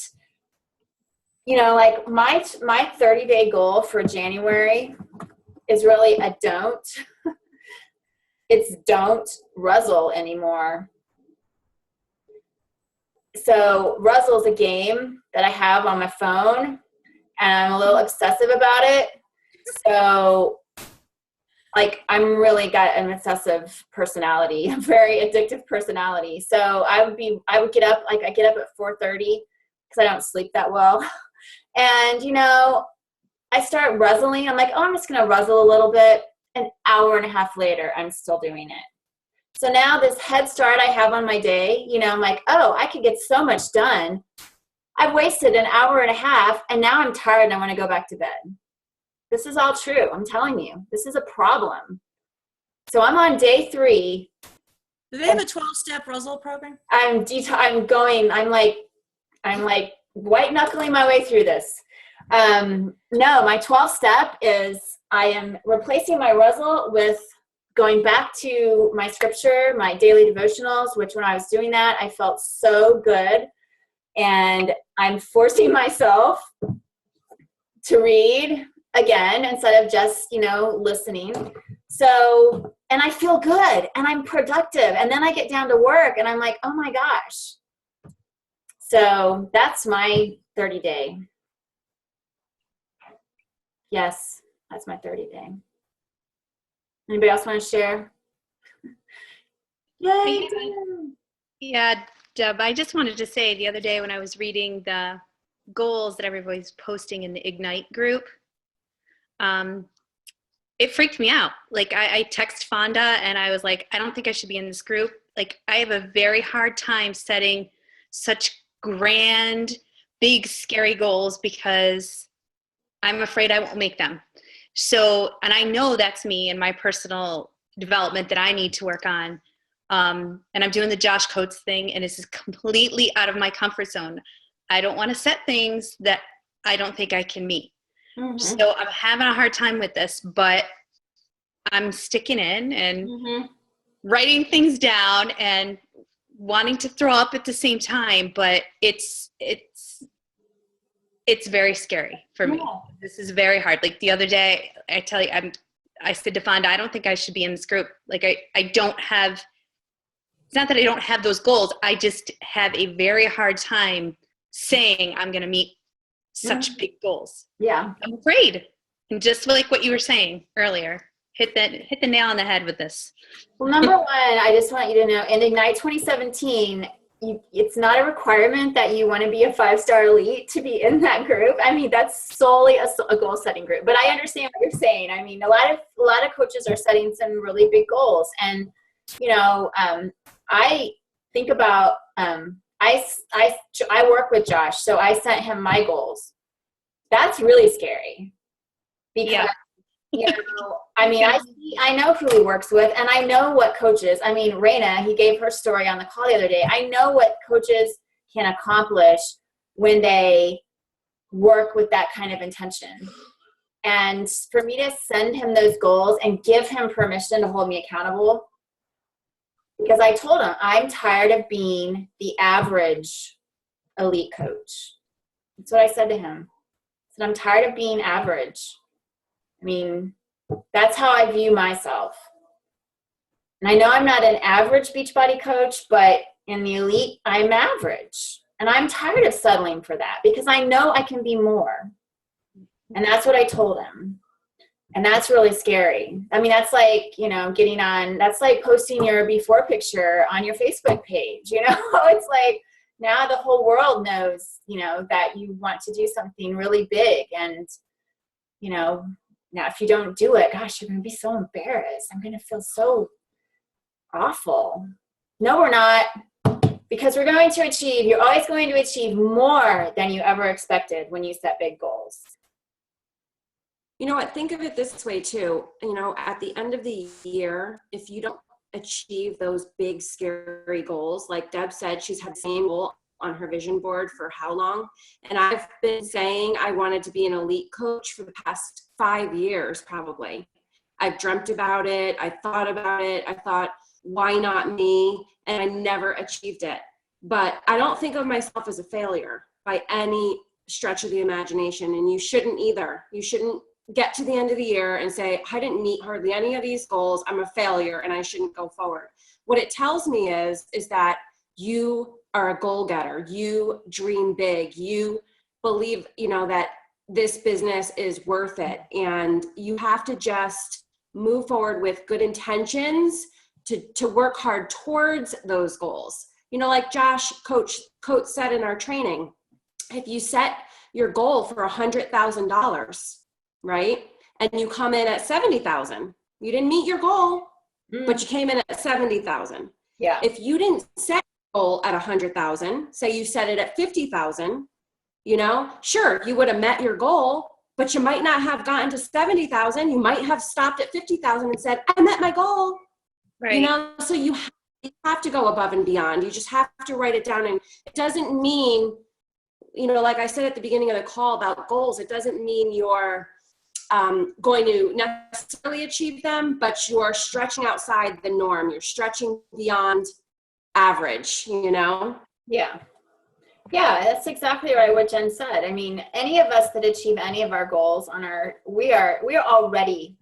like my 30-day goal for January is really a don't. It's don't ruzzle anymore. So Ruzzle's a game that I have on my phone, and I'm a little obsessive about it. So like I'm really got an obsessive personality, a very addictive personality. So I would get up, like I get up at 4:30 because I don't sleep that well. And, you know, I start ruzzling. I'm like, oh, I'm just going to ruzzle a little bit. An hour and a half later, I'm still doing it. So now this head start I have on my day, you know, I'm like, oh, I could get so much done. I've wasted an hour and a half, and now I'm tired and I want to go back to bed. This is all true. I'm telling you, this is a problem. So I'm on day 3. Do they have a 12-step Russell program? I'm like white knuckling my way through this. No, my 12th step is I am replacing my Russell with going back to my scripture, my daily devotionals, which when I was doing that, I felt so good. And I'm forcing myself to read again instead of just, you know, listening. So, and I feel good and I'm productive. And then I get down to work and I'm like, oh my gosh. So that's my 30-day. Yes, that's my 30-day. Anybody else want to share? Yay! Yeah, Deb, I just wanted to say the other day when I was reading the goals that everybody's posting in the Ignite group, it freaked me out. Like I text Fonda and I was like, I don't think I should be in this group. Like I have a very hard time setting such grand, big, scary goals because I'm afraid I won't make them. So, and I know that's me and my personal development that I need to work on. And I'm doing the Josh Coates thing, and this is completely out of my comfort zone. I don't want to set things that I don't think I can meet. Mm-hmm. So I'm having a hard time with this, but I'm sticking in and writing things down and wanting to throw up at the same time, but it's very scary for me. This is very hard. Like the other day, I tell you, I said to Fonda, I don't think I should be in this group. Like I don't have, it's not that I don't have those goals. I just have a very hard time saying I'm going to meet such big goals. Yeah. I'm afraid. And just like what you were saying earlier, hit the nail on the head with this. Well, number one, I just want you to know, in Ignite 2017, it's not a requirement that you want to be a 5-star elite to be in that group. I mean, that's solely a goal setting group. But I understand what you're saying. I mean, a lot of coaches are setting some really big goals, and you know, I think about I work with Josh, so I sent him my goals. That's really scary because you know, I mean, I know who he works with, and I know what coaches. I mean, Raina, he gave her story on the call the other day. I know what coaches can accomplish when they work with that kind of intention. And for me to send him those goals and give him permission to hold me accountable, because I told him I'm tired of being the average elite coach. That's what I said to him. I said, I'm tired of being average. I mean, that's how I view myself. And I know I'm not an average Beachbody coach, but in the elite, I'm average. And I'm tired of settling for that because I know I can be more. And that's what I told him. And that's really scary. I mean, that's like, you know, that's like posting your before picture on your Facebook page, you know? It's like now the whole world knows, you know, that you want to do something really big. And, you know, now if you don't do it, gosh, you're going to be so embarrassed. I'm going to feel so awful. No, we're not. Because you're always going to achieve more than you ever expected when you set big goals. You know what, think of it this way too. You know, at the end of the year, if you don't achieve those big, scary goals, like Deb said, she's had the same goal on her vision board for how long? And I've been saying I wanted to be an elite coach for the past 5 years, probably. I've dreamt about it. I thought about it. I thought, why not me? And I never achieved it. But I don't think of myself as a failure by any stretch of the imagination. And you shouldn't either. You shouldn't get to the end of the year and say, I didn't meet hardly any of these goals. I'm a failure and I shouldn't go forward. What it tells me is that you are a goal getter. You dream big. You believe, that this business is worth it. And you have to just move forward with good intentions to work hard towards those goals. Like Josh, coach said in our training, if you set your goal for $100,000, right? And you come in at 70,000, you didn't meet your goal, but you came in at 70,000. Yeah. If you didn't set your goal at 100,000, say you set it at 50,000, sure, you would have met your goal, but you might not have gotten to 70,000. You might have stopped at 50,000 and said, I met my goal. Right. So you have to go above and beyond. You just have to write it down. And it doesn't mean, like I said at the beginning of the call about goals, it doesn't mean you're going to necessarily achieve them, but you're stretching outside the norm. You're stretching beyond average, Yeah. Yeah, that's exactly right what Jen said. I mean, any of us that achieve any of our goals we are already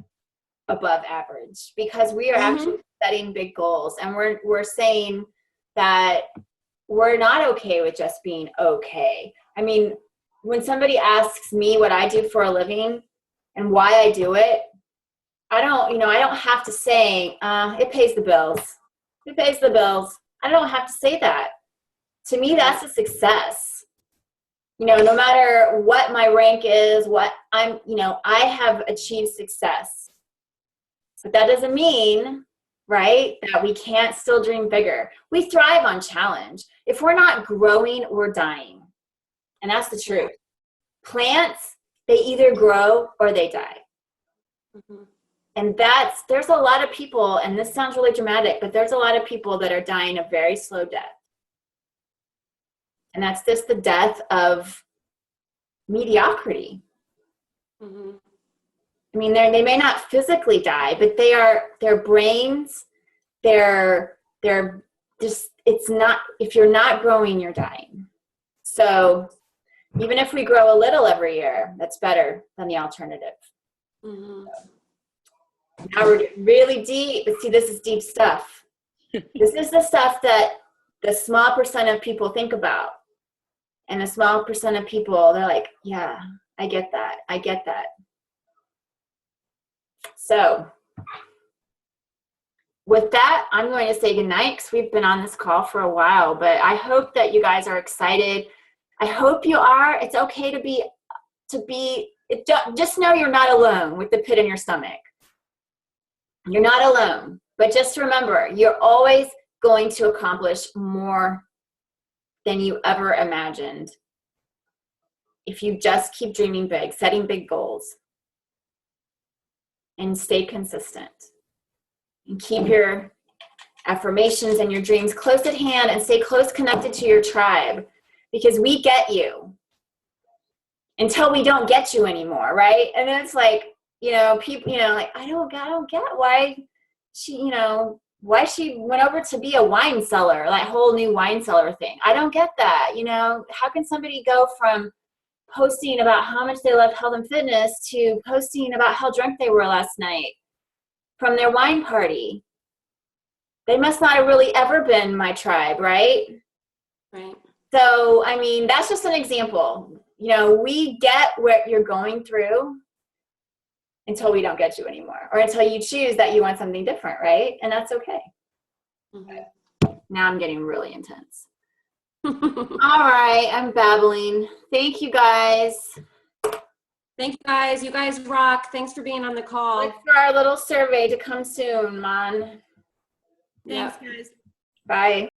above average because we are actually setting big goals, and we're saying that we're not okay with just being okay. I mean, when somebody asks me what I do for a living and why I do it, I don't have to say it pays the bills. It pays the bills. I don't have to say that. To me, that's a success. No matter what my rank is, what I have achieved success. But that doesn't mean, right, that we can't still dream bigger. We thrive on challenge. If we're not growing, we're dying. And that's the truth. Plants, they either grow or they die. Mm-hmm. And there's a lot of people, and this sounds really dramatic, but there's a lot of people that are dying a very slow death. And that's just the death of mediocrity. Mm-hmm. I mean, they may not physically die, but their brains, they're just, it's not, if you're not growing, you're dying. So even if we grow a little every year, that's better than the alternative. Mm-hmm. Now we're getting really deep, but see, this is deep stuff. This is the stuff that the small percent of people think about. And a small percent of people, they're like, yeah, I get that. I get that. So with that, I'm going to say goodnight because we've been on this call for a while, but I hope that you guys are excited. I hope you are. It's okay just know you're not alone with the pit in your stomach. You're not alone, but just remember, you're always going to accomplish more than you ever imagined if you just keep dreaming big, setting big goals, and stay consistent. And keep your affirmations and your dreams close at hand and stay close connected to your tribe, because we get you until we don't get you anymore, right? And then it's like, people, like, I don't get why she, why she went over to be a wine cellar, that whole new wine cellar thing. I don't get that. How can somebody go from posting about how much they love health and fitness to posting about how drunk they were last night from their wine party? They must not have really ever been my tribe, right? Right. So, I mean, that's just an example. We get what you're going through until we don't get you anymore, or until you choose that you want something different, right? And that's okay. Mm-hmm. Now I'm getting really intense. All right, I'm babbling. Thank you guys. Thank you guys. You guys rock. Thanks for being on the call. Look for our little survey to come soon, man. Thanks, guys. Bye.